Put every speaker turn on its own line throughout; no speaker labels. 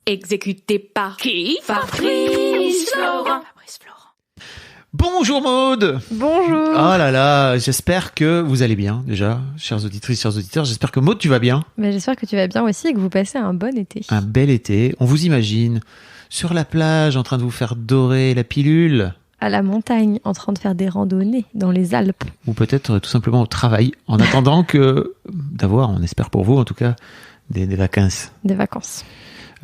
Exécuté par qui? Fabrice Florent.
Bonjour Maude.
Bonjour.
Oh là là, j'espère que vous allez bien déjà, chères auditrices, chers auditeurs. J'espère que Maude, tu vas bien.
Mais j'espère que tu vas bien aussi et que vous passez un bon été.
Un bel été. On vous imagine sur la plage en train de vous faire dorer la pilule.
À la montagne, en train de faire des randonnées dans les Alpes.
Ou peut-être tout simplement au travail, en attendant d'avoir, on espère pour vous en tout cas, des vacances.
Des vacances.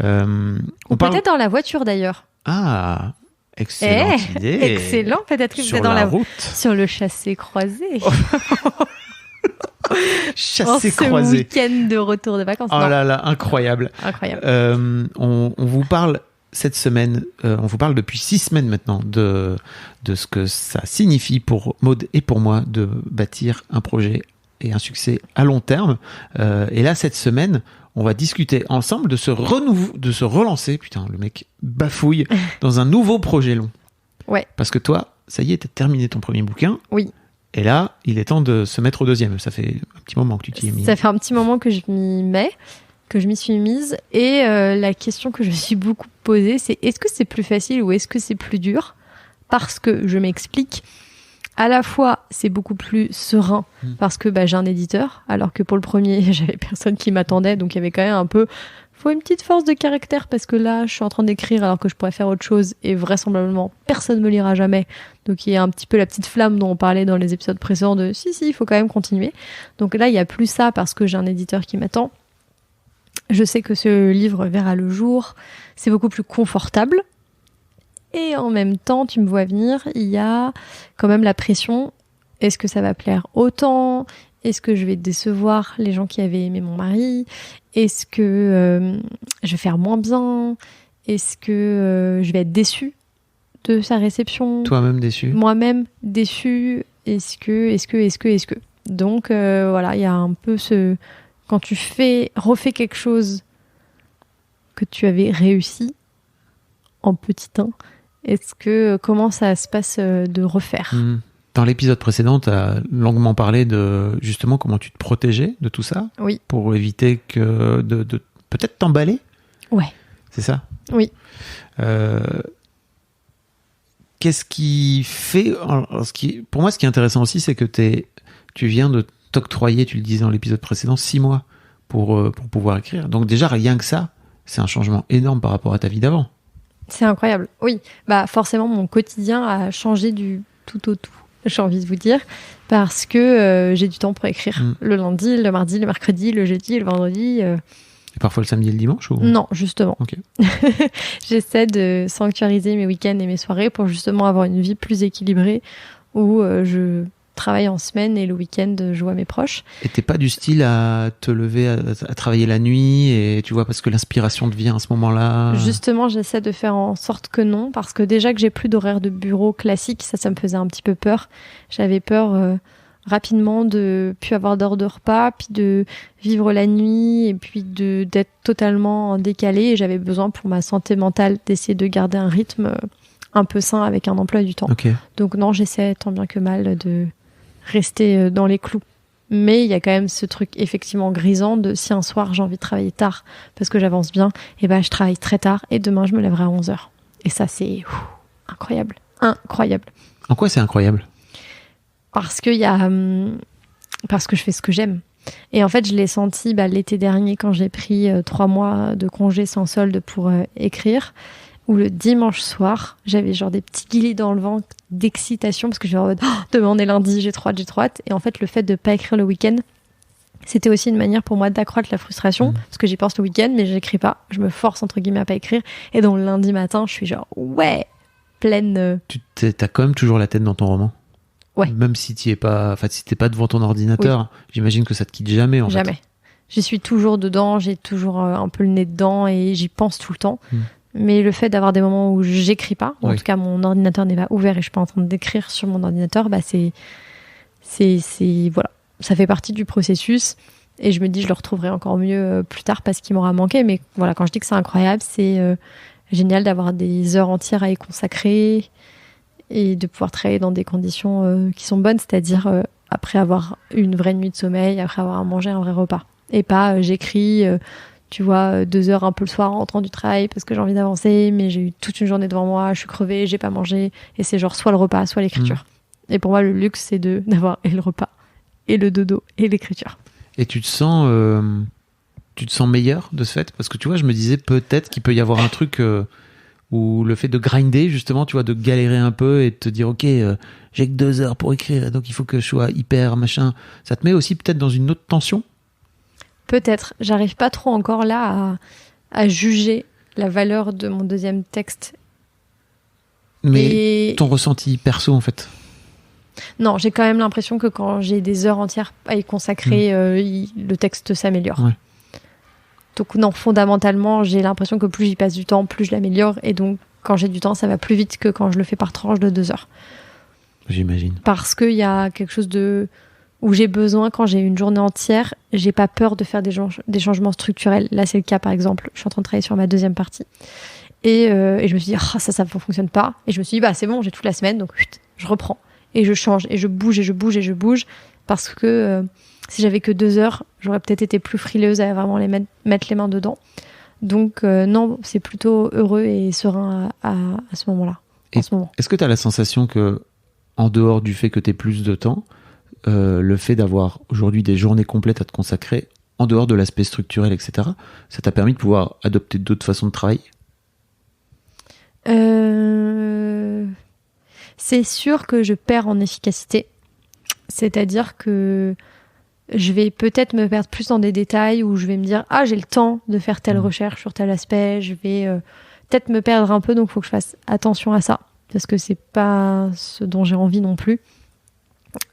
On
parle... Peut-être dans la voiture d'ailleurs.
Ah, excellente idée.
Excellent, peut-être que vous êtes dans la route. Sur le chassé-croisé.
Chassé-croisé.
Ce week-end de retour de vacances.
Oh là là, incroyable.
Incroyable.
On vous parle cette semaine, on vous parle depuis 6 semaines maintenant de ce que ça signifie pour Maude et pour moi de bâtir un projet et un succès à long terme. Et là, cette semaine, on va discuter ensemble de se relancer, putain, le mec bafouille, dans un nouveau projet long.
Ouais.
Parce que toi, ça y est, t'as terminé ton premier bouquin.
Oui.
Et là, il est temps de se mettre au deuxième. Ça fait un petit moment que tu t'y es mis.
Ça fait un petit moment que je m'y suis mise. Et la question que je me suis beaucoup posée, c'est est-ce que c'est plus facile ou est-ce que c'est plus dur ? Parce que, je m'explique, à la fois, c'est beaucoup plus serein parce que j'ai un éditeur, alors que pour le premier, j'avais personne qui m'attendait. Donc, il y avait quand même faut une petite force de caractère parce que là, je suis en train d'écrire alors que je pourrais faire autre chose et vraisemblablement, personne ne me lira jamais. Donc, il y a un petit peu la petite flamme dont on parlait dans les épisodes précédents de si, il faut quand même continuer. Donc là, il n'y a plus ça parce que j'ai un éditeur qui m'attend. Je sais que ce livre verra le jour. C'est beaucoup plus confortable. Et en même temps, tu me vois venir, il y a quand même la pression. Est-ce que ça va plaire autant ? Est-ce que je vais décevoir les gens qui avaient aimé mon mari ? Est-ce que je vais faire moins bien ? Est-ce que je vais être déçue de sa réception ?
Toi-même déçue ?
Moi-même déçue. Est-ce que ? Donc voilà, il y a un peu ce... Quand tu refais quelque chose que tu avais réussi en petit 1, comment ça se passe de refaire ?
Dans l'épisode précédent, tu as longuement parlé de justement comment tu te protégeais de tout ça.
Oui.
Pour éviter de peut-être t'emballer.
Ouais.
C'est ça ?
Oui.
Qu'est-ce qui fait... Pour moi, ce qui est intéressant aussi, c'est que tu viens de t'octroyer, tu le disais dans l'épisode précédent, 6 mois pour pouvoir écrire. Donc déjà, rien que ça, c'est un changement énorme par rapport à ta vie d'avant.
C'est incroyable. Oui, forcément, mon quotidien a changé du tout au tout, j'ai envie de vous dire, parce que j'ai du temps pour écrire. Le lundi, le mardi, le mercredi, le jeudi, le vendredi.
Et parfois le samedi et le dimanche ou...
Non, justement.
Okay.
J'essaie de sanctuariser mes week-ends et mes soirées pour justement avoir une vie plus équilibrée où je travaille en semaine et le week-end je vois mes proches.
Et t'es pas du style à te lever à travailler la nuit et tu vois parce que l'inspiration te vient à ce moment-là?
Justement, j'essaie de faire en sorte que non, parce que déjà que j'ai plus d'horaire de bureau classique, ça me faisait un petit peu peur. J'avais peur rapidement de plus avoir d'heures de repas, puis de vivre la nuit et puis d'être totalement décalée. Et j'avais besoin pour ma santé mentale d'essayer de garder un rythme un peu sain avec un emploi du temps.
Okay.
Donc non, j'essaie tant bien que mal de rester dans les clous. Mais il y a quand même ce truc effectivement grisant de si un soir j'ai envie de travailler tard parce que j'avance bien, et je travaille très tard et demain je me lèverai à 11h. Et ça c'est incroyable. Incroyable.
En quoi c'est incroyable ?
Parce que je fais ce que j'aime. Et en fait, je l'ai senti l'été dernier quand j'ai pris 3 mois de congé sans solde pour écrire, où le dimanche soir, j'avais genre des petits guillis dans le ventre d'excitation parce que je me disais demain on est lundi, j'ai trop hâte. Et en fait, le fait de pas écrire le week-end, c'était aussi une manière pour moi d'accroître la frustration parce que j'y pense le week-end, mais j'écris pas. Je me force entre guillemets à pas écrire. Et donc le lundi matin, je suis genre pleine.
T'as quand même toujours la tête dans ton roman.
Ouais.
Même si t'es pas devant ton ordinateur, j'imagine que ça te quitte jamais en fait.
Jamais. J'y suis toujours dedans, j'ai toujours un peu le nez dedans et j'y pense tout le temps. Mais le fait d'avoir des moments où j'écris pas, ou en tout cas mon ordinateur n'est pas ouvert et je suis pas en train d'écrire sur mon ordinateur, c'est voilà, ça fait partie du processus et je me dis je le retrouverai encore mieux plus tard parce qu'il m'aura manqué. Mais voilà, quand je dis que c'est incroyable, c'est génial d'avoir des heures entières à y consacrer et de pouvoir travailler dans des conditions qui sont bonnes, c'est-à-dire après avoir une vraie nuit de sommeil, après avoir mangé un vrai repas et pas j'écris tu vois, 2 heures un peu le soir en rentrant du travail parce que j'ai envie d'avancer, mais j'ai eu toute une journée devant moi, je suis crevée, j'ai pas mangé, et c'est genre soit le repas, soit l'écriture. Et pour moi, le luxe, c'est d'avoir et le repas, et le dodo, et l'écriture.
Et tu te sens meilleur de ce fait? Parce que tu vois, je me disais peut-être qu'il peut y avoir un truc où le fait de grinder, justement, tu vois, de galérer un peu et de te dire, ok, j'ai que 2 heures pour écrire, donc il faut que je sois hyper machin. Ça te met aussi peut-être dans une autre tension?
Peut-être. J'arrive pas trop encore là à juger la valeur de mon deuxième texte.
Mais ton ressenti perso, en fait?
Non, j'ai quand même l'impression que quand j'ai des heures entières à y consacrer, le texte s'améliore.
Ouais.
Donc non, fondamentalement, j'ai l'impression que plus j'y passe du temps, plus je l'améliore. Et donc, quand j'ai du temps, ça va plus vite que quand je le fais par tranche de 2 heures.
J'imagine.
Parce qu'il y a quelque chose où j'ai besoin, quand j'ai une journée entière, j'ai pas peur de faire des changements structurels. Là, c'est le cas, par exemple. Je suis en train de travailler sur ma deuxième partie. Et je me suis dit, ça ne fonctionne pas. Et je me suis dit, c'est bon, j'ai toute la semaine, donc je reprends. Et je change, et je bouge, et je bouge, et je bouge. Parce que si j'avais que 2 heures, j'aurais peut-être été plus frileuse à vraiment mettre les mains dedans. Donc non, c'est plutôt heureux et serein à ce moment-là.
Est-ce que tu as la sensation que, en dehors du fait que tu aies plus de temps, le fait d'avoir aujourd'hui des journées complètes à te consacrer, en dehors de l'aspect structurel, etc., ça t'a permis de pouvoir adopter d'autres façons de travailler?
C'est sûr que je perds en efficacité. C'est-à-dire que je vais peut-être me perdre plus dans des détails où je vais me dire j'ai le temps de faire telle recherche sur tel aspect, je vais peut-être me perdre un peu, donc il faut que je fasse attention à ça parce que c'est pas ce dont j'ai envie non plus.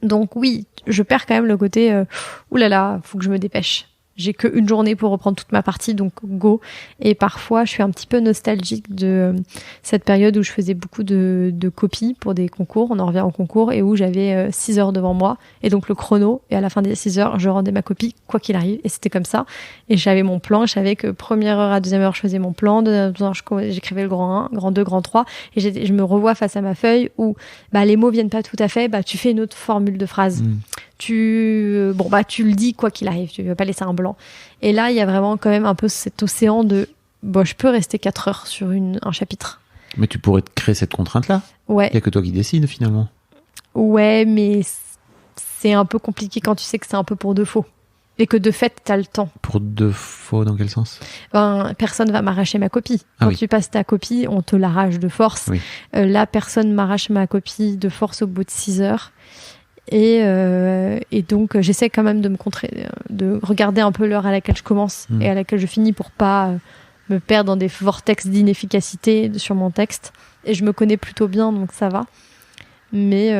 Donc oui, je perds quand même le côté oulala, faut que je me dépêche. J'ai qu'une journée pour reprendre toute ma partie, donc go. Et parfois, je suis un petit peu nostalgique de cette période où je faisais beaucoup de copies pour des concours. On en revient en concours et où j'avais 6 heures devant moi. Et donc le chrono, et à la fin des 6 heures, je rendais ma copie, quoi qu'il arrive. Et c'était comme ça. Et j'avais mon plan. Je savais que première heure à deuxième heure, je faisais mon plan. Deuxième heure, j'écrivais le grand 1, grand 2, grand 3. Et je me revois face à ma feuille où les mots viennent pas tout à fait. Tu fais une autre formule de phrase. Tu le dis quoi qu'il arrive, tu ne veux pas laisser un blanc. Et là, il y a vraiment quand même un peu cet océan de je peux rester 4 heures sur un chapitre.
Mais tu pourrais te créer cette contrainte-là.
Ouais.
Il n'y a que toi qui décides finalement.
Ouais, mais c'est un peu compliqué quand tu sais que c'est un peu pour de faux. Et que de fait, tu as le temps.
Pour de faux, dans quel sens?
Personne va m'arracher ma copie. Quand tu passes ta copie, on te l'arrache de force.
Oui.
Là, personne m'arrache ma copie de force au bout de 6 heures. Et donc j'essaie quand même de regarder un peu l'heure à laquelle je commence et à laquelle je finis pour pas me perdre dans des vortex d'inefficacité sur mon texte. Et je me connais plutôt bien, donc ça va. Mais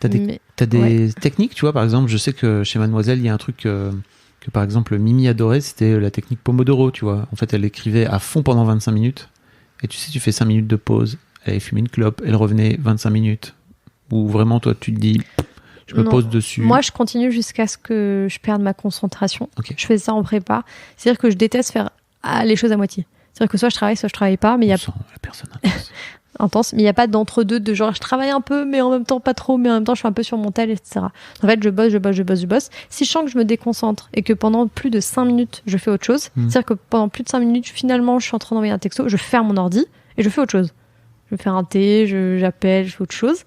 t'as des techniques, tu vois, par exemple, je sais que chez Mademoiselle, il y a un truc que par exemple Mimi adorait, c'était la technique Pomodoro, tu vois. En fait, elle écrivait à fond pendant 25 minutes. Et tu sais, tu fais 5 minutes de pause, elle allait fumer une clope, elle revenait 25 minutes. Ou vraiment, toi, tu te dis, je me pose dessus.
Moi, je continue jusqu'à ce que je perde ma concentration.
Okay.
Je fais ça en prépa. C'est-à-dire que je déteste faire les choses à moitié. C'est-à-dire que soit je travaille pas, mais il y a
la personne
intense, mais il n'y a pas d'entre-deux de genre je travaille un peu, mais en même temps pas trop, mais en même temps je suis un peu sur mon tel, etc. En fait, je bosse. Si je sens que je me déconcentre et que pendant plus de 5 minutes, je fais autre chose, c'est-à-dire que pendant plus de 5 minutes, finalement, je suis en train d'envoyer un texto, je ferme mon ordi et je fais autre chose. Je vais faire un thé, j'appelle, je fais autre chose.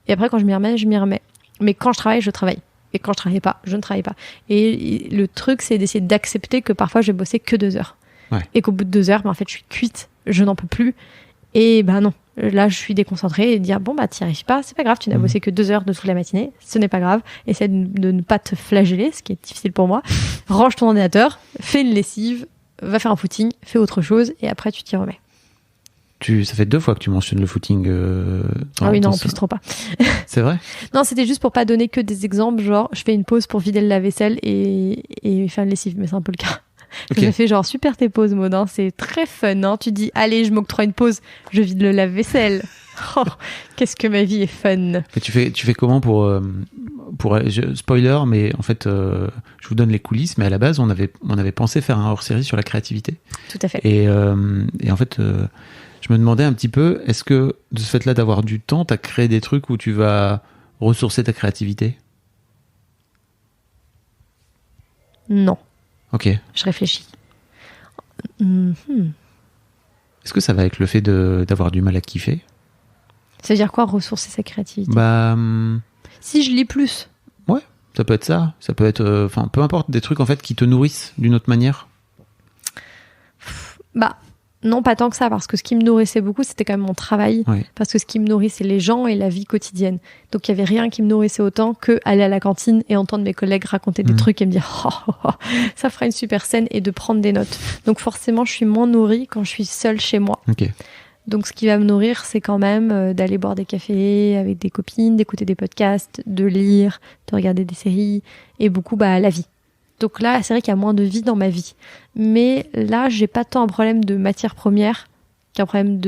Et après, quand je m'y remets. Mais quand je travaille, je travaille. Et quand je travaille pas, je ne travaille pas. Et le truc, c'est d'essayer d'accepter que parfois, je vais bosser que 2 heures.
Ouais.
Et qu'au bout de 2 heures, en fait, je suis cuite. Je n'en peux plus. Et non. Là, je suis déconcentrée et dire, t'y arrives pas, c'est pas grave, tu n'as bossé que 2 heures de toute la matinée, ce n'est pas grave. Essaie de ne pas te flageller, ce qui est difficile pour moi. Range ton ordinateur, fais une lessive, va faire un footing, fais autre chose et après, tu t'y remets.
Ça fait 2 fois que tu mentionnes le footing.
Ah oui, non, en plus, trop pas.
C'est vrai?
Non, c'était juste pour pas donner que des exemples, genre, je fais une pause pour vider le lave-vaisselle et faire une lessive, mais c'est un peu le cas. Okay. J'ai fait genre, super tes pauses, Maud, hein, c'est très fun, hein. Tu dis, allez, je m'octroie une pause, je vide le lave-vaisselle. Oh, qu'est-ce que ma vie est fun.
Mais tu fais comment pour spoiler, mais en fait, je vous donne les coulisses, mais à la base, on avait pensé faire un hors-série sur la créativité.
Tout à fait.
Et en fait, je me demandais un petit peu, est-ce que de ce fait-là d'avoir du temps, t'as créé des trucs où tu vas ressourcer ta créativité?
Non.
Ok.
Je réfléchis.
Est-ce que ça va avec le fait d'avoir du mal à kiffer?
Ça veut dire quoi, ressourcer sa créativité? Si je lis plus.
Ouais, ça peut être ça. Ça peut être, peu importe, des trucs en fait qui te nourrissent d'une autre manière.
Non, pas tant que ça, parce que ce qui me nourrissait beaucoup, c'était quand même mon travail.
Ouais.
Parce que ce qui me nourrit, c'est les gens et la vie quotidienne. Donc, il n'y avait rien qui me nourrissait autant que aller à la cantine et entendre mes collègues raconter des trucs et me dire ça fera une super scène, et de prendre des notes. Donc, forcément, je suis moins nourrie quand je suis seule chez moi.
Ok.
Donc, ce qui va me nourrir, c'est quand même d'aller boire des cafés avec des copines, d'écouter des podcasts, de lire, de regarder des séries et beaucoup la vie. Donc là, c'est vrai qu'il y a moins de vie dans ma vie. Mais là, j'ai pas tant un problème de matière première qu'un problème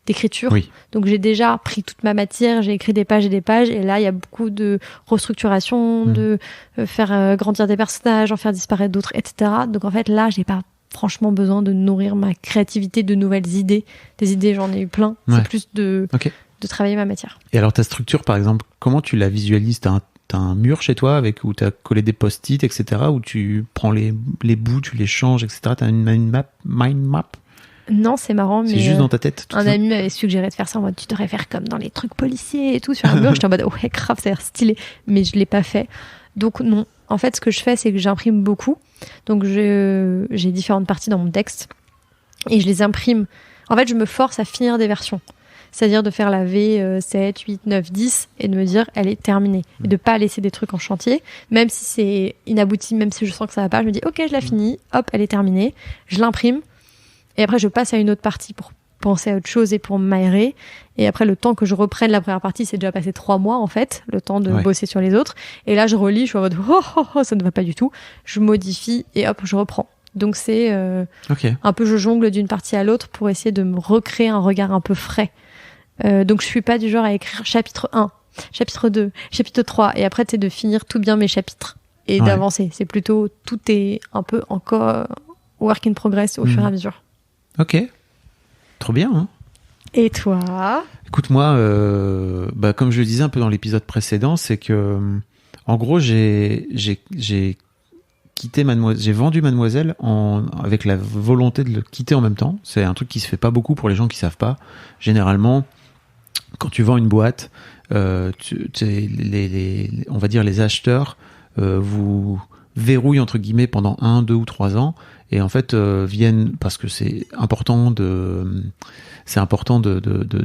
d'écriture.
Oui.
Donc j'ai déjà pris toute ma matière, j'ai écrit des pages et des pages, et là, il y a beaucoup de restructuration, de faire grandir des personnages, en faire disparaître d'autres, etc. Donc en fait, là, j'ai pas franchement besoin de nourrir ma créativité de nouvelles idées. Des idées, j'en ai eu plein.
Ouais.
C'est plus de travailler ma matière.
Et alors ta structure, par exemple, comment tu la visualises? T'as un mur chez toi où tu as collé des post-it, etc., où tu prends les bouts, tu les changes, etc. Tu as une mind map?
Non, c'est marrant, mais
C'est juste dans ta tête?
Un ami m'avait suggéré de faire ça en mode tu devrais faire comme dans les trucs policiers et tout sur un mur. J'étais en mode ouais, grave, ça a l'air stylé, mais je l'ai pas fait. Donc non. En fait, ce que je fais, c'est que j'imprime beaucoup. Donc j'ai différentes parties dans mon texte et je les imprime. En fait, je me force à finir des versions. C'est-à-dire de faire la V 7, 8, 9, 10 et de me dire elle est terminée. Et de pas laisser des trucs en chantier, même si c'est inabouti, même si je sens que ça va pas, je me dis ok, je la finis, hop, elle est terminée, je l'imprime et après je passe à une autre partie pour penser à autre chose et pour m'aérer. Et après, le temps que je reprenne la première partie, c'est déjà passé 3 mois en fait, le temps de bosser sur les autres. Et là, je relis, je suis en mode ça ne va pas du tout. Je modifie et hop, je reprends. Donc c'est un peu, je jongle d'une partie à l'autre pour essayer de me recréer un regard un peu frais. Donc je suis pas du genre à écrire chapitre 1, chapitre 2, chapitre 3 et après de finir tout bien mes chapitres et d'avancer. C'est plutôt tout est un peu encore work in progress au fur et à mesure.
Ok, trop bien. Hein.
Et toi?
Écoute, moi, comme je le disais un peu dans l'épisode précédent, c'est que en gros j'ai quitté Mademoiselle, j'ai vendu Mademoiselle avec la volonté de le quitter en même temps. C'est un truc qui se fait pas beaucoup pour les gens qui savent pas. Généralement, quand tu vends une boîte, on va dire les acheteurs vous verrouillent entre guillemets pendant 1, 2 ou 3 ans et en fait viennent parce que c'est important de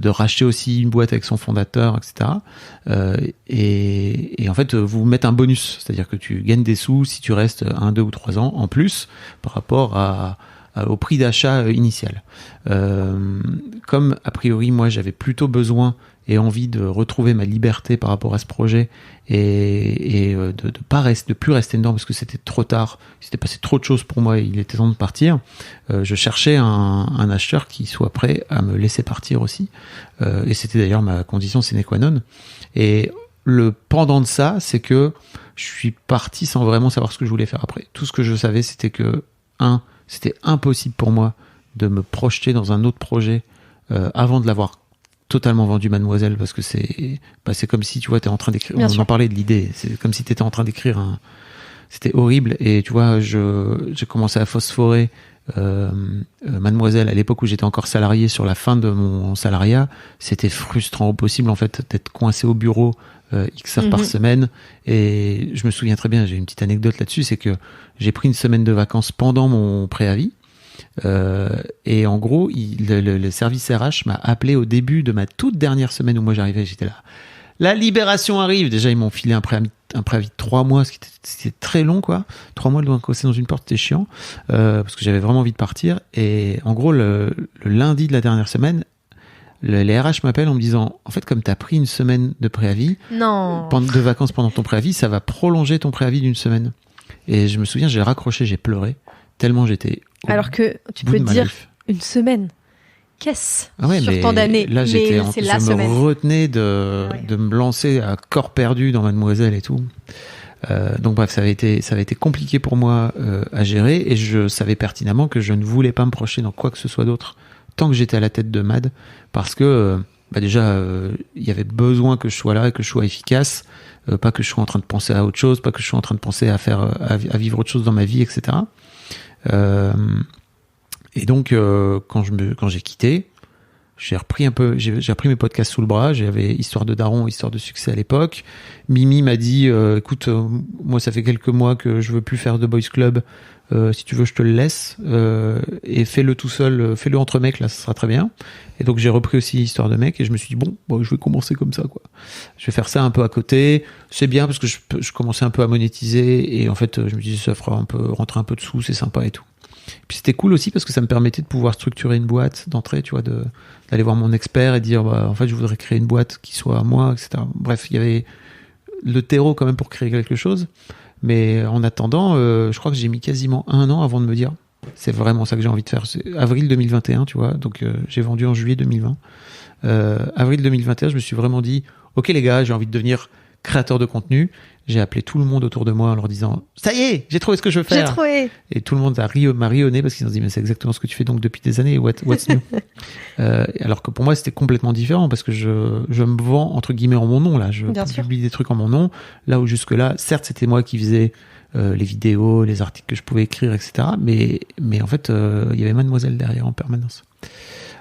racheter aussi une boîte avec son fondateur, etc. Et en fait vous mettent un bonus, c'est-à-dire que tu gagnes des sous si tu restes 1, 2 ou 3 ans en plus par rapport au prix d'achat initial. Comme a priori moi j'avais plutôt besoin et envie de retrouver ma liberté par rapport à ce projet et de plus rester dedans parce que c'était trop tard, il s'était passé trop de choses pour moi et il était temps de partir. Je cherchais un acheteur qui soit prêt à me laisser partir aussi, et c'était d'ailleurs ma condition sine qua non. Et le pendant de ça, c'est que je suis parti sans vraiment savoir ce que je voulais faire après. Tout ce que je savais, c'était que c'était impossible pour moi de me projeter dans un autre projet avant de l'avoir totalement vendu Mademoiselle, parce que c'est comme si, tu vois, t'es en train d'écrire, on en parlait de l'idée, c'est comme si t'étais en train d'écrire c'était horrible, et tu vois, j'ai commencé à phosphorer Mademoiselle à l'époque où j'étais encore salarié, sur la fin de mon salariat. C'était frustrant au possible, en fait, d'être coincé au bureau X heures par semaine. Et je me souviens très bien, j'ai une petite anecdote là-dessus, c'est que j'ai pris une semaine de vacances pendant mon préavis. Et en gros, le service RH m'a appelé au début de ma toute dernière semaine où moi j'arrivais, j'étais là. La libération arrive. Déjà, ils m'ont filé un préavis de 3 mois, ce qui c'était très long, quoi. 3 mois de coincer dans une porte, c'était chiant, parce que j'avais vraiment envie de partir. Et en gros, le lundi de la dernière semaine, les RH m'appellent en me disant, en fait, comme t'as pris une semaine de préavis, de vacances pendant ton préavis, ça va prolonger ton préavis d'une semaine. Et je me souviens, j'ai raccroché, j'ai pleuré, tellement j'étais
alors que tu peux te dire une semaine, qu'est-ce sur tant d'années.
Là, je me retenais de me lancer à corps perdu dans Mademoiselle et tout. Donc bref, ça avait été compliqué pour moi à gérer, et je savais pertinemment que je ne voulais pas me projeter dans quoi que ce soit d'autre tant que j'étais à la tête de Mad, parce que déjà il y avait besoin que je sois là et que je sois efficace, pas que je sois en train de penser à autre chose, pas que je sois en train de penser à vivre autre chose dans ma vie, etc. Et donc, quand j'ai quitté, j'ai repris mes podcasts sous le bras. J'avais Histoire de Daron, Histoire de Succès à l'époque. Mimi m'a dit, écoute, moi, ça fait quelques mois que je veux plus faire de Boys Club. Si tu veux, je te le laisse. Et fais-le tout seul, fais-le entre mecs, là, ça sera très bien. Et donc, j'ai repris aussi Histoire de mecs et je me suis dit, bon, je vais commencer comme ça, quoi. Je vais faire ça un peu à côté. C'est bien parce que je commençais un peu à monétiser et en fait, je me disais, ça fera rentrer un peu de sous, c'est sympa et tout. Puis c'était cool aussi parce que ça me permettait de pouvoir structurer une boîte d'entrée, tu vois, d'aller voir mon expert et dire, en fait, je voudrais créer une boîte qui soit à moi, etc. Bref, il y avait le terreau quand même pour créer quelque chose. Mais en attendant, je crois que j'ai mis quasiment 1 an avant de me dire, c'est vraiment ça que j'ai envie de faire. C'est avril 2021, tu vois, donc j'ai vendu en juillet 2020. Avril 2021, je me suis vraiment dit, ok les gars, j'ai envie de devenir créateur de contenu. J'ai appelé tout le monde autour de moi en leur disant, ça y est, j'ai trouvé ce que je veux faire.
J'ai trouvé.
Et tout le monde m'a ri au nez parce qu'ils ont dit, mais c'est exactement ce que tu fais donc depuis des années. What's new? Alors que pour moi, c'était complètement différent parce que je me vends entre guillemets en mon nom là. Je publie des trucs en mon nom. Là où jusque-là, certes, c'était moi qui faisais les vidéos, les articles que je pouvais écrire, etc. Mais en fait, il y avait Mademoiselle derrière en permanence.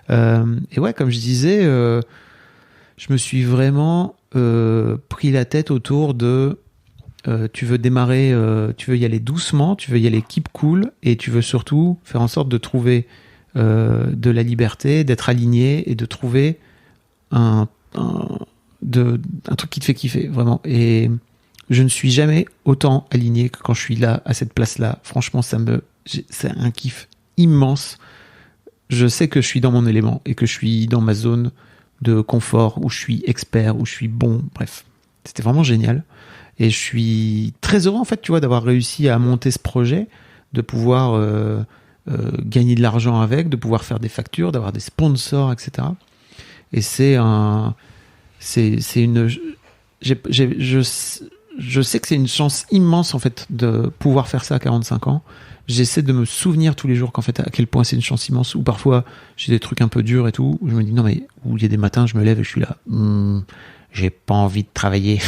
Et ouais, comme je disais, je me suis vraiment pris la tête autour de tu veux démarrer, tu veux y aller doucement, tu veux y aller keep cool et tu veux surtout faire en sorte de trouver de la liberté, d'être aligné et de trouver un truc qui te fait kiffer vraiment. Et je ne suis jamais autant aligné que quand je suis là à cette place-là. Franchement, c'est un kiff immense. Je sais que je suis dans mon élément et que je suis dans ma zone de confort où je suis expert, où je suis bon. Bref, c'était vraiment génial. Et je suis très heureux, en fait, tu vois, d'avoir réussi à monter ce projet, de pouvoir gagner de l'argent avec, de pouvoir faire des factures, d'avoir des sponsors, etc. Et je sais que c'est une chance immense, en fait, de pouvoir faire ça à 45 ans. J'essaie de me souvenir tous les jours qu'en fait, à quel point c'est une chance immense, où parfois, j'ai des trucs un peu durs et tout, où je me dis, non, mais, où il y a des matins, je me lève et je suis là, j'ai pas envie de travailler.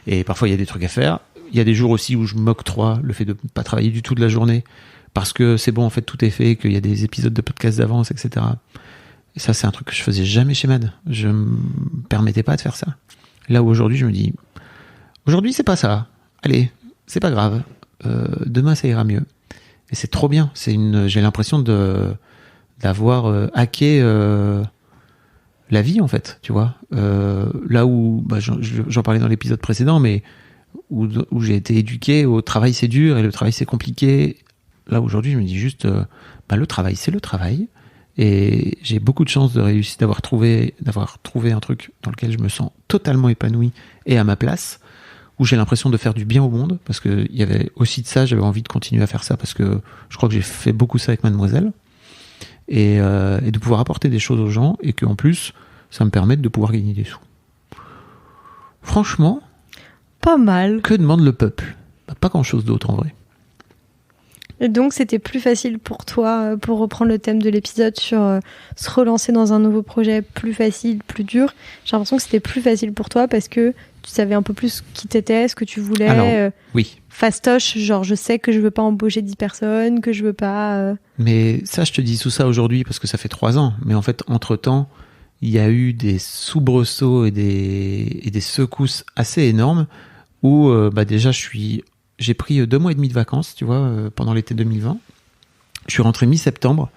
Et parfois, il y a des trucs à faire. Il y a des jours aussi où je m'octroie le fait de ne pas travailler du tout de la journée parce que c'est bon, en fait, tout est fait, qu'il y a des épisodes de podcast d'avance, etc. Et ça, c'est un truc que je faisais jamais chez Mad. Je me permettais pas de faire ça. Là où aujourd'hui, je me dis, aujourd'hui, c'est pas ça. Allez, c'est pas grave. Demain, ça ira mieux. Et c'est trop bien. J'ai l'impression d'avoir hacké la vie, en fait, tu vois. Là où, j'en parlais dans l'épisode précédent, mais où j'ai été éduqué au travail c'est dur et le travail c'est compliqué. Là aujourd'hui, je me dis juste, le travail c'est le travail. Et j'ai beaucoup de chance de réussir, d'avoir trouvé un truc dans lequel je me sens totalement épanoui et à ma place, où j'ai l'impression de faire du bien au monde, parce qu'il y avait aussi de ça, j'avais envie de continuer à faire ça, parce que je crois que j'ai fait beaucoup ça avec Mademoiselle. Et de pouvoir apporter des choses aux gens et qu'en plus ça me permette de pouvoir gagner des sous. Franchement,
pas mal.
Que demande le peuple? Pas grand chose d'autre en vrai.
Et donc c'était plus facile pour toi, pour reprendre le thème de l'épisode sur se relancer dans un nouveau projet, plus facile, plus dur. J'ai l'impression que c'était plus facile pour toi parce que tu savais un peu plus qui t'étais, ce que tu voulais.
Alors, oui.
Fastoche, genre je sais que je veux pas embaucher 10 personnes, que je veux pas...
Mais ça, je te dis tout ça aujourd'hui parce que ça fait 3 ans. Mais en fait, entre-temps, il y a eu des soubresauts et des secousses assez énormes où déjà j'ai pris 2 mois et demi de vacances, tu vois, pendant l'été 2020. Je suis rentré mi-septembre.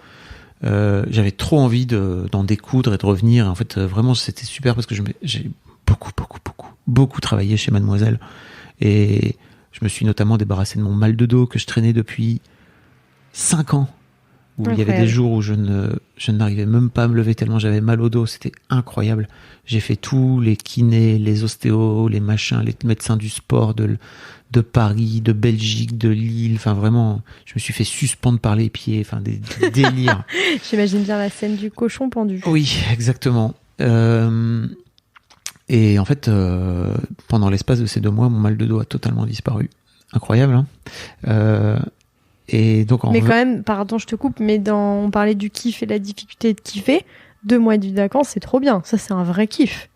J'avais trop envie d'en découdre et de revenir. En fait, vraiment, c'était super parce que j'ai beaucoup travaillé chez Mademoiselle. Et je me suis notamment débarrassé de mon mal de dos que je traînais depuis 5 ans. Où il y avait des jours où je n'arrivais même pas à me lever tellement j'avais mal au dos. C'était incroyable. J'ai fait tous les kinés, les ostéos, les machins, les médecins du sport de Paris, de Belgique, de Lille. Enfin, vraiment, je me suis fait suspendre par les pieds. Enfin, des délires.
J'imagine bien la scène du cochon pendu.
Oui, exactement. Et en fait, pendant l'espace de ces 2 mois, mon mal de dos a totalement disparu. Incroyable, hein. Et donc
mais quand même, pardon, je te coupe, mais on parlait du kiff et la difficulté de kiffer. 2 mois de vacances, c'est trop bien. Ça, c'est un vrai kiff.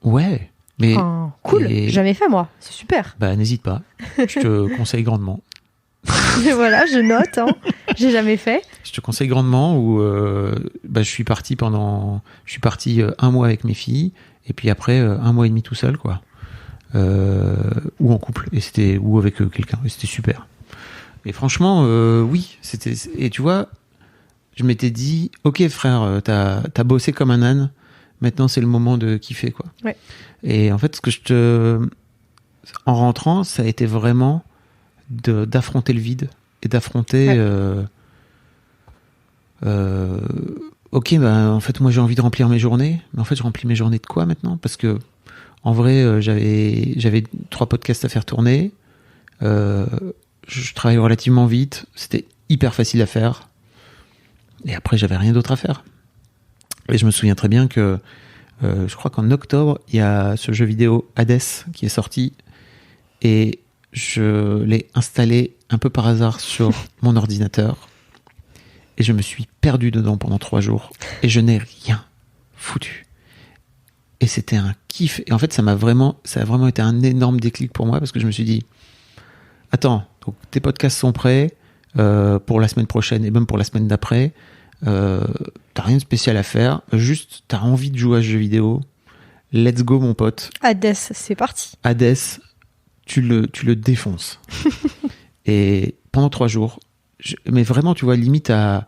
Ouais. Mais
cool. Jamais fait, moi. C'est super.
N'hésite pas. Je te conseille grandement.
Mais voilà, je note. Hein. J'ai jamais fait.
Je te conseille grandement. Où je suis parti un mois avec mes filles et puis après 1 mois et demi tout seul, quoi. Ou en couple ou avec quelqu'un. Et c'était super. Et franchement, oui, c'était. Et tu vois, je m'étais dit, ok frère, t'as bossé comme un âne. Maintenant, c'est le moment de kiffer, quoi.
Ouais.
Et en fait, en rentrant, ça a été vraiment d'affronter le vide et d'affronter. Ok, en fait, moi, j'ai envie de remplir mes journées. Mais en fait, je remplis mes journées de quoi maintenant ? Parce que, en vrai, j'avais 3 podcasts à faire tourner. Je travaille relativement vite. C'était hyper facile à faire. Et après, j'avais rien d'autre à faire. Et je me souviens très bien que je crois qu'en octobre, il y a ce jeu vidéo Hades qui est sorti et je l'ai installé un peu par hasard sur mon ordinateur et je me suis perdu dedans pendant 3 jours et je n'ai rien foutu. Et c'était un kiff. Et en fait, ça a vraiment été un énorme déclic pour moi parce que je me suis dit, attends, donc tes podcasts sont prêts pour la semaine prochaine et même pour la semaine d'après. T'as rien de spécial à faire, juste t'as envie de jouer à ce jeu vidéo, let's go mon pote.
Hades, c'est parti.
Hades, tu le défonces. Et pendant 3 jours, mais vraiment tu vois, limite à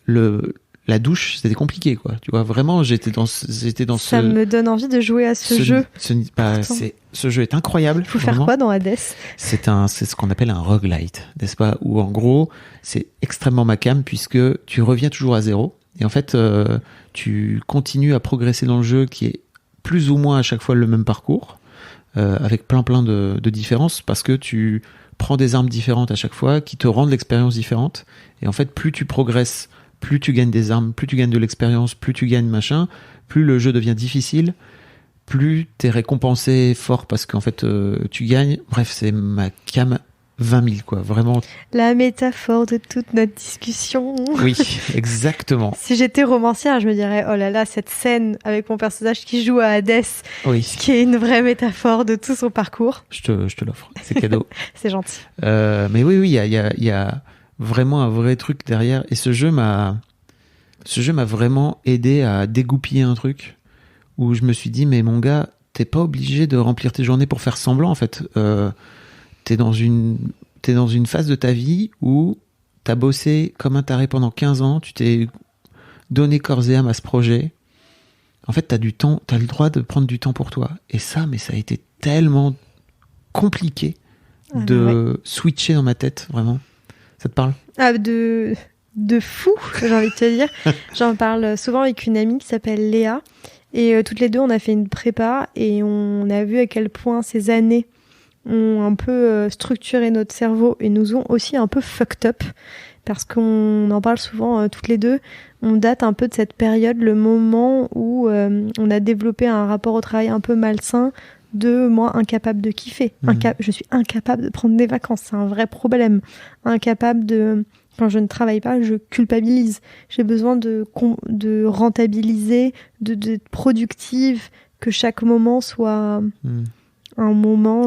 la douche, c'était compliqué, quoi. Tu vois, vraiment j'étais dans
Ça me donne envie de jouer à ce jeu.
Ce jeu est incroyable.
Faut faire quoi dans Hades ?
C'est ce qu'on appelle un roguelite, n'est-ce pas ? Où en gros, c'est extrêmement ma came puisque tu reviens toujours à zéro. Et en fait, tu continues à progresser dans le jeu qui est plus ou moins à chaque fois le même parcours, avec plein de différences parce que tu prends des armes différentes à chaque fois qui te rendent l'expérience différente. Et en fait, plus tu progresses, plus tu gagnes des armes, plus tu gagnes de l'expérience, plus tu gagnes machin, plus le jeu devient difficile, plus t'es récompensé fort parce qu'en fait tu gagnes. Bref, c'est ma cam 20 000, quoi, vraiment.
La métaphore de toute notre discussion.
Oui, exactement.
Si j'étais romancière, je me dirais, oh là là, cette scène avec mon personnage qui joue à Hades,
oui.
Ce qui est une vraie métaphore de tout son parcours.
Je te l'offre, c'est cadeau.
C'est gentil.
Mais oui, il y a vraiment un vrai truc derrière. Et ce jeu m'a vraiment aidé à dégoupiller un truc où je me suis dit, mais mon gars, t'es pas obligé de remplir tes journées pour faire semblant, en fait. T'es dans une phase de ta vie où t'as bossé comme un taré pendant 15 ans, tu t'es donné corps et âme à ce projet. En fait, t'as du temps, t'as le droit de prendre du temps pour toi. Et ça, mais ça a été tellement compliqué de switcher dans ma tête, vraiment. Ça te parle ?
De fou, j'ai envie de te dire. J'en parle souvent avec une amie qui s'appelle Léa. Et toutes les deux, on a fait une prépa et on a vu à quel point ces années ont un peu structuré notre cerveau et nous ont aussi un peu fucked up. Parce qu'on en parle souvent toutes les deux. On date un peu de cette période, le moment où on a développé un rapport au travail un peu malsain, de moi incapable de kiffer. Je suis incapable de prendre des vacances, c'est un vrai problème. Incapable de... Quand je ne travaille pas, je culpabilise. J'ai besoin de rentabiliser, d'être productive, que chaque moment soit un moment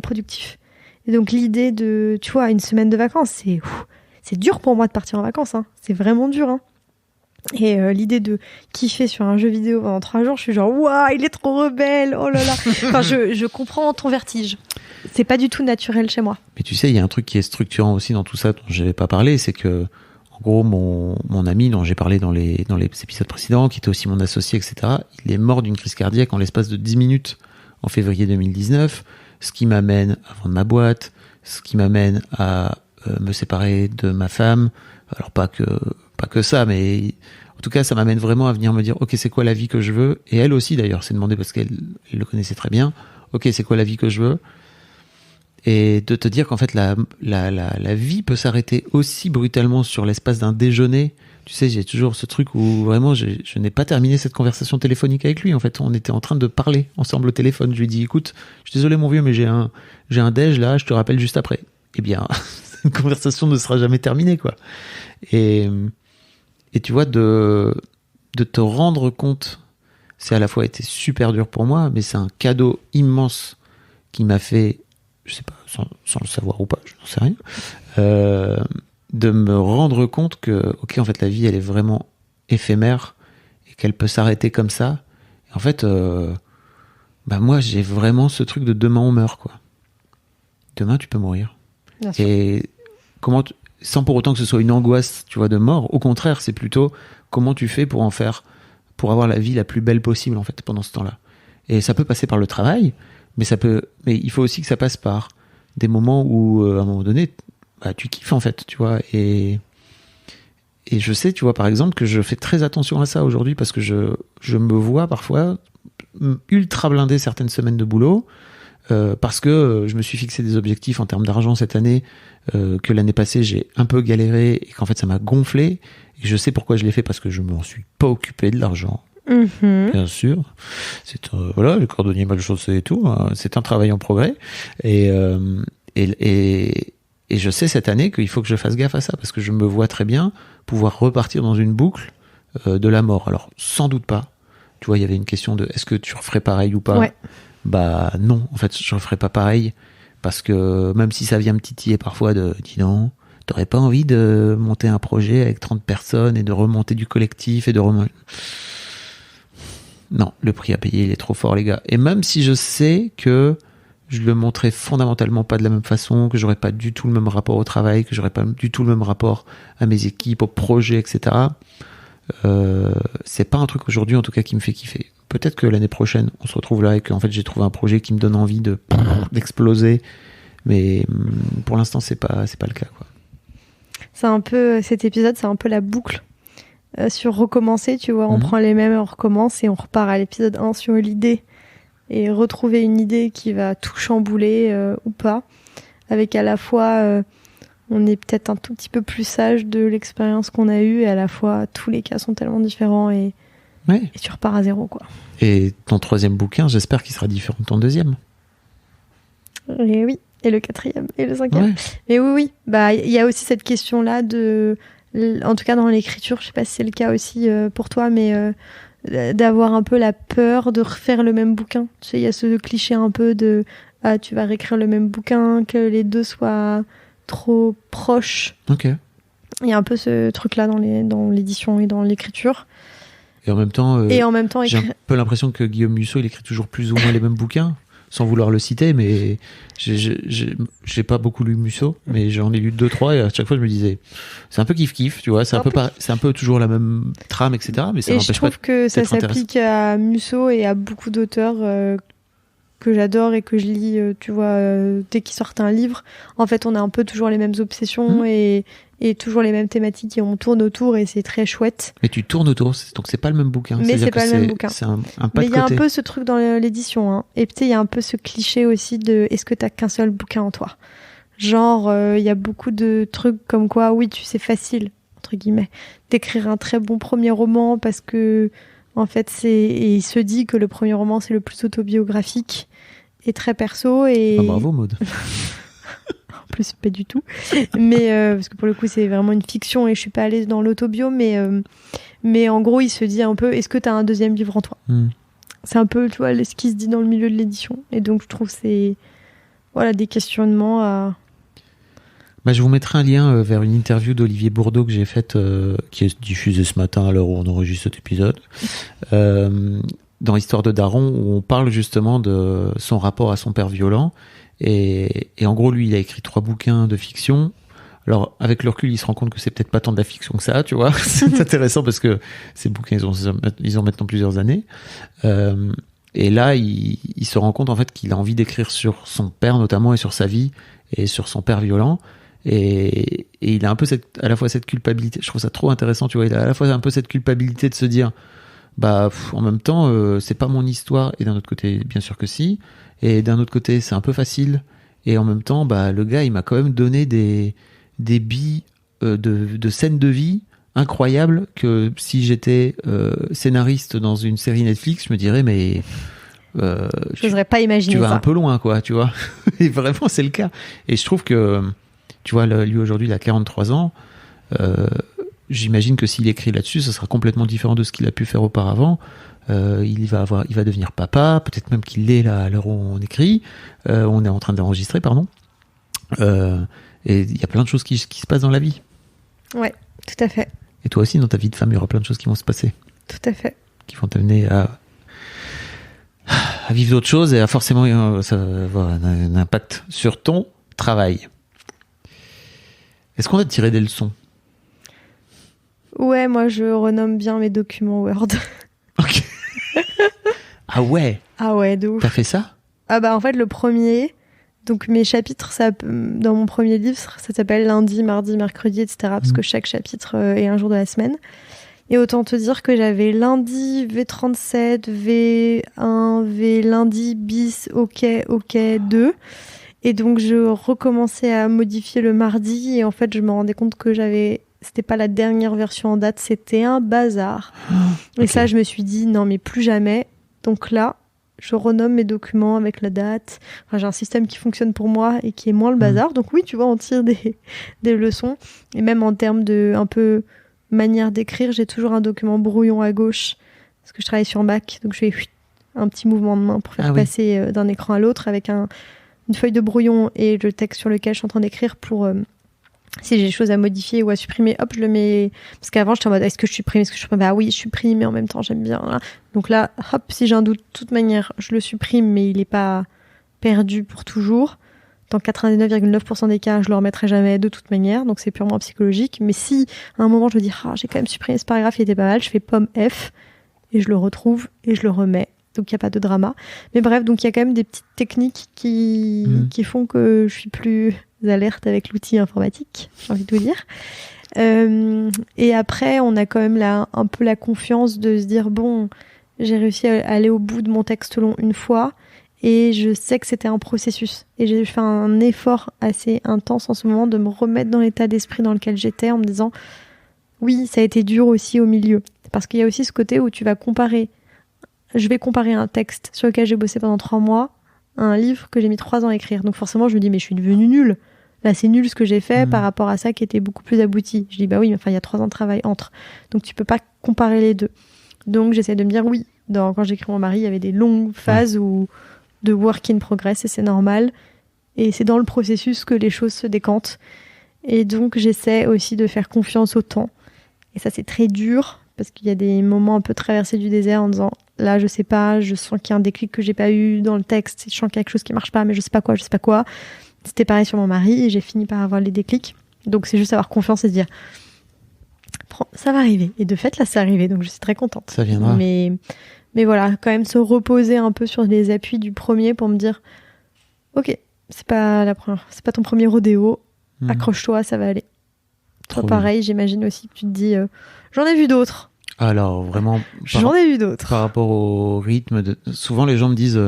productif. Et donc l'idée de, tu vois, une semaine de vacances, c'est dur pour moi de partir en vacances. Hein. C'est vraiment dur. Hein. Et l'idée de kiffer sur un jeu vidéo pendant 3 jours, je suis genre, waouh, il est trop rebelle, oh là là. Enfin, je comprends ton vertige. C'est pas du tout naturel chez moi.
Mais tu sais, il y a un truc qui est structurant aussi dans tout ça dont je n'avais pas parlé, c'est que, en gros, mon ami dont j'ai parlé dans les épisodes précédents, qui était aussi mon associé, etc., il est mort d'une crise cardiaque en l'espace de 10 minutes en février 2019, ce qui m'amène à vendre ma boîte, ce qui m'amène à me séparer de ma femme. Alors pas que ça, mais en tout cas, ça m'amène vraiment à venir me dire, ok, c'est quoi la vie que je veux ? Et elle aussi, d'ailleurs, s'est demandé parce qu'elle le connaissait très bien. Ok, c'est quoi la vie que je veux ? Et de te dire qu'en fait, la vie peut s'arrêter aussi brutalement sur l'espace d'un déjeuner. Tu sais, j'ai toujours ce truc où vraiment, je n'ai pas terminé cette conversation téléphonique avec lui. En fait, on était en train de parler ensemble au téléphone. Je lui ai dit, écoute, je suis désolé mon vieux, mais j'ai un déj là, je te rappelle juste après. Eh bien, cette conversation ne sera jamais terminée, quoi. Et tu vois, de te rendre compte, c'est à la fois été super dur pour moi, mais c'est un cadeau immense qui m'a fait je sais pas, sans le savoir ou pas, je n'en sais rien, de me rendre compte que, ok, en fait, la vie, elle est vraiment éphémère et qu'elle peut s'arrêter comme ça. Et en fait, moi, j'ai vraiment ce truc de demain on meurt, quoi. Demain, tu peux mourir.
Bien sûr.
Et sans pour autant que ce soit une angoisse, tu vois, de mort. Au contraire, c'est plutôt comment tu fais pour avoir la vie la plus belle possible, en fait, pendant ce temps-là. Et ça peut passer par le travail, mais il faut aussi que ça passe par des moments où, à un moment donné, tu kiffes, en fait, tu vois. Et je sais, tu vois, par exemple, que je fais très attention à ça aujourd'hui parce que je me vois parfois ultra blindé certaines semaines de boulot, parce que je me suis fixé des objectifs en termes d'argent cette année, que l'année passée j'ai un peu galéré et qu'en fait ça m'a gonflé. Et je sais pourquoi je l'ai fait, parce que je m'en suis pas occupé de l'argent. Bien sûr, c'est voilà, le cordonnier mal chaussé et tout, hein, c'est un travail en progrès. Et je sais cette année qu'il faut que je fasse gaffe à ça, parce que je me vois très bien pouvoir repartir dans une boucle de la mort. Alors sans doute pas. Tu vois, il y avait une question de est-ce que tu referais pareil ou pas.
Ouais.
Bah non, en fait, je referais pas pareil, parce que même si ça vient me titiller parfois de dis non, t'aurais pas envie de monter un projet avec 30 personnes et de remonter du collectif et de remonter. Non, le prix à payer, il est trop fort, les gars. Et même si je sais que je le montrais fondamentalement pas de la même façon, que j'aurais pas du tout le même rapport au travail, que j'aurais pas du tout le même rapport à mes équipes, au projet, etc. C'est pas un truc aujourd'hui, en tout cas, qui me fait kiffer. Peut-être que l'année prochaine, on se retrouve là et qu'en fait, j'ai trouvé un projet qui me donne envie d'exploser. Mais pour l'instant, c'est pas le cas, quoi.
C'est un peu, cet épisode, c'est un peu la boucle sur recommencer, tu vois. On prend les mêmes, on recommence et on repart à l'épisode 1 sur l'idée. Et retrouver une idée qui va tout chambouler ou pas. Avec à la fois, on est peut-être un tout petit peu plus sage de l'expérience qu'on a eue, et à la fois, tous les cas sont tellement différents et tu repars à zéro, quoi.
Et ton 3e bouquin, j'espère qu'il sera différent de ton 2e.
Et oui, et le 4e, et le 5e.
Ouais.
Mais oui, bah il y a aussi cette question-là en tout cas dans l'écriture, je sais pas si c'est le cas aussi pour toi, mais d'avoir un peu la peur de refaire le même bouquin. Tu sais, il y a ce cliché un peu de tu vas réécrire le même bouquin, que les deux soient trop proches.
Ok.
Il y a un peu ce truc-là dans l'édition et dans l'écriture.
Et en même temps, j'ai
écrire...
un peu l'impression que Guillaume Musso, il écrit toujours plus ou moins les mêmes bouquins, sans vouloir le citer, mais j'ai pas beaucoup lu Musso, mais j'en ai lu 2-3, et à chaque fois je me disais, c'est un peu kiff-kiff, tu vois, c'est un peu toujours la même trame, etc. Mais ça
et
n'empêche
je trouve
pas
que ça s'applique à Musso et à beaucoup d'auteurs que j'adore et que je lis, tu vois, dès qu'ils sortent un livre. En fait, on a un peu toujours les mêmes obsessions et toujours les mêmes thématiques, et on tourne autour, et c'est très chouette.
Mais tu tournes autour, donc c'est pas le même bouquin.
Mais c'est pas le même bouquin.
C'est un pas
mais
de côté.
il y a un peu ce truc dans l'édition, hein. Et peut-être il y a un peu ce cliché aussi de est-ce que t'as qu'un seul bouquin en toi. Genre, il y a beaucoup de trucs comme quoi, oui, c'est facile, entre guillemets, d'écrire un très bon premier roman, parce que, en fait, et il se dit que le premier roman, c'est le plus autobiographique et très perso. Et...
Ah, bravo, Maud.
En plus, pas du tout. Mais, parce que pour le coup, c'est vraiment une fiction et je suis pas à l'aise dans l'autobio, mais en gros, il se dit un peu, est-ce que t'as un 2e livre en toi? C'est un peu, tu vois, ce qui se dit dans le milieu de l'édition. Et donc, je trouve que c'est, voilà, des questionnements à...
Je vous mettrai un lien vers une interview d'Olivier Bourdeau que j'ai faite, qui est diffusée ce matin à l'heure où on enregistre cet épisode, dans Histoire de Daron, où on parle justement de son rapport à son père violent. Et en gros, lui, il a écrit 3 bouquins de fiction. Alors, avec le recul, il se rend compte que c'est peut-être pas tant de la fiction que ça, tu vois. C'est intéressant parce que ces bouquins, ils ont maintenant plusieurs années. Et là, il se rend compte, en fait, qu'il a envie d'écrire sur son père, notamment, et sur sa vie, et sur son père violent. Et il a un peu à la fois cette culpabilité. Je trouve ça trop intéressant, tu vois. Il a à la fois un peu cette culpabilité de se dire, en même temps, c'est pas mon histoire. Et d'un autre côté, bien sûr que si. Et d'un autre côté, c'est un peu facile. Et en même temps, le gars, il m'a quand même donné des billes de scènes de vie incroyables, que si j'étais scénariste dans une série Netflix, je me dirais, mais...
je n'oserais pas imaginer ça.
Tu vas un peu loin, quoi, tu vois. Et vraiment, c'est le cas. Et je trouve que, tu vois, lui, aujourd'hui, il a 43 ans. j'imagine que s'il écrit là-dessus, ce sera complètement différent de ce qu'il a pu faire auparavant. Il va devenir papa, peut-être même qu'il l'est là à l'heure où on écrit. On est en train d'enregistrer, pardon. Et il y a plein de choses qui se passent dans la vie.
Ouais, tout à fait.
Et toi aussi, dans ta vie de femme, il y aura plein de choses qui vont se passer.
Tout à fait.
Qui vont t'amener à vivre d'autres choses et à forcément ça va avoir un impact sur ton travail. Est-ce qu'on a tiré des leçons?
Ouais, moi je renomme bien mes documents Word.
Ok. Ah ouais.
Ah ouais, de ouf.
T'as fait ça?
Ah bah en fait le premier, donc mes chapitres, dans mon premier livre, ça s'appelle lundi, mardi, mercredi, etc. Parce que chaque chapitre est un jour de la semaine. Et autant te dire que j'avais lundi, V37, V1, V lundi, bis, OK, 2. Et donc je recommençais à modifier le mardi et en fait je me rendais compte que c'était pas la dernière version en date, c'était un bazar. Et ça je me suis dit non mais plus jamais. Donc là, je renomme mes documents avec la date. Enfin, j'ai un système qui fonctionne pour moi et qui est moins le bazar. Donc oui, tu vois, on tire des leçons. Et même en termes de un peu manière d'écrire, j'ai toujours un document brouillon à gauche parce que je travaille sur Mac. Donc je fais un petit mouvement de main pour faire passer d'un écran à l'autre avec une feuille de brouillon et le texte sur lequel je suis en train d'écrire pour... si j'ai des choses à modifier ou à supprimer, hop, je le mets... Parce qu'avant, j'étais en mode, est-ce que je supprime? Bah oui, je supprime, mais en même temps, j'aime bien. Donc là, hop, si j'ai un doute, de toute manière, je le supprime, mais il n'est pas perdu pour toujours. Dans 99,9% des cas, je le remettrai jamais de toute manière, donc c'est purement psychologique. Mais si, à un moment, je me dis, j'ai quand même supprimé ce paragraphe, il était pas mal, je fais pomme F, et je le retrouve, et je le remets. Donc il n'y a pas de drama. Mais bref, donc il y a quand même des petites techniques qui font que je suis plus alerte avec l'outil informatique, j'ai envie de vous dire. Et après, on a quand même un peu la confiance de se dire, bon, j'ai réussi à aller au bout de mon texte long une fois, et je sais que c'était un processus. Et j'ai fait un effort assez intense en ce moment de me remettre dans l'état d'esprit dans lequel j'étais en me disant, oui, ça a été dur aussi au milieu. Parce qu'il y a aussi ce côté où tu vas comparer. Je vais comparer un texte sur lequel j'ai bossé pendant 3 mois à un livre que j'ai mis 3 ans à écrire. Donc forcément, je me dis, mais je suis devenue nulle. Là, c'est nul ce que j'ai fait par rapport à ça qui était beaucoup plus abouti. Je dis, bah oui, mais enfin, il y a 3 ans de travail entre. Donc tu peux pas comparer les deux. Donc j'essaie de me dire, oui, quand j'écris mon mari, il y avait des longues phases de work in progress et c'est normal. Et c'est dans le processus que les choses se décantent. Et donc j'essaie aussi de faire confiance au temps. Et ça, c'est très dur parce qu'il y a des moments un peu traversés du désert en disant, là, je sais pas, je sens qu'il y a un déclic que j'ai pas eu dans le texte, je sens qu'il y a quelque chose qui marche pas, mais je sais pas quoi. C'était pareil sur mon mari et j'ai fini par avoir les déclics. Donc c'est juste avoir confiance et se dire, ça va arriver. Et de fait, là, c'est arrivé, donc je suis très contente.
Ça viendra.
Mais voilà, quand même se reposer un peu sur les appuis du premier pour me dire, ok, c'est pas ton premier rodéo, accroche-toi, ça va aller. Toi, pareil, j'imagine aussi que tu te dis, j'en ai vu d'autres.
Alors, vraiment,
j'en ai vu d'autres.
Par rapport au rythme, souvent les gens me disent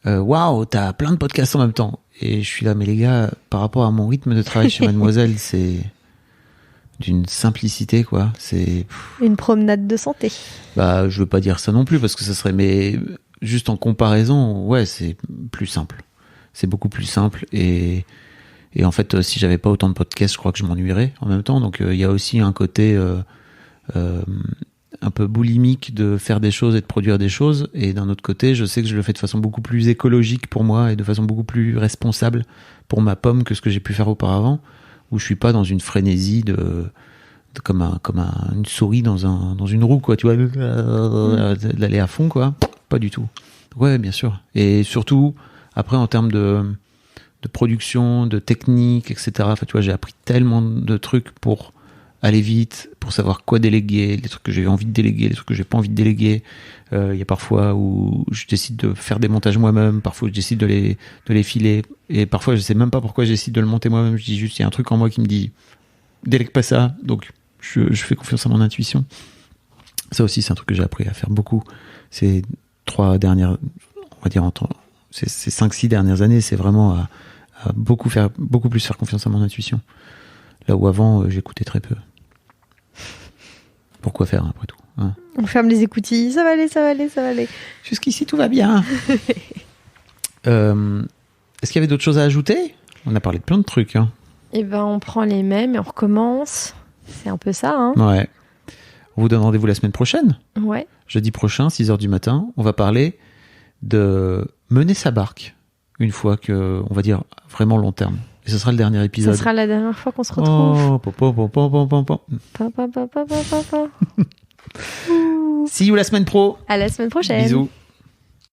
waouh, t'as plein de podcasts en même temps. Et je suis là, mais les gars, par rapport à mon rythme de travail chez Mademoiselle, c'est d'une simplicité, quoi. C'est
une promenade de santé.
Bah, je veux pas dire ça non plus, parce que ça serait, mais juste en comparaison, ouais, c'est plus simple. C'est beaucoup plus simple. Et en fait, si j'avais pas autant de podcasts, je crois que je m'ennuierais en même temps. Donc, il y a aussi un côté un peu boulimique de faire des choses et de produire des choses, et d'un autre côté je sais que je le fais de façon beaucoup plus écologique pour moi et de façon beaucoup plus responsable pour ma pomme que ce que j'ai pu faire auparavant, où je suis pas dans une frénésie comme une souris dans une roue, quoi, tu vois, d'aller à fond, quoi, pas du tout. Ouais, bien sûr. Et surtout après, en termes de production, de technique, etc., enfin, tu vois, j'ai appris tellement de trucs pour aller vite, pour savoir quoi déléguer, les trucs que j'ai envie de déléguer, les trucs que j'ai pas envie de déléguer. Il y a parfois où je décide de faire des montages moi-même, parfois je décide de les filer, et parfois je sais même pas pourquoi je décide de le monter moi-même. Je dis juste, il y a un truc en moi qui me dit délègue pas ça, donc je fais confiance à mon intuition. Ça aussi, c'est un truc que j'ai appris à faire beaucoup ces 3 dernières, on va dire, ces 5-6 dernières années. C'est vraiment à beaucoup plus faire confiance à mon intuition. Là où avant, j'écoutais très peu. Pourquoi faire, après tout, hein?
On ferme les écoutilles, ça va aller.
Jusqu'ici, tout va bien. Est-ce qu'il y avait d'autres choses à ajouter? On a parlé de plein de trucs. Hein.
Eh ben, on prend les mêmes et on recommence. C'est un peu ça, hein.
Ouais. On vous donne rendez-vous la semaine prochaine.
Ouais.
Jeudi prochain, 6h du matin. On va parler de mener sa barque. Une fois que, on va dire, vraiment long terme. Et ce sera le dernier épisode.
Ce sera la dernière fois qu'on se retrouve.
Oh,
Pa, pa, pa, pa, pa, pa, pa.
See you la semaine pro.
À la semaine prochaine.
Bisous.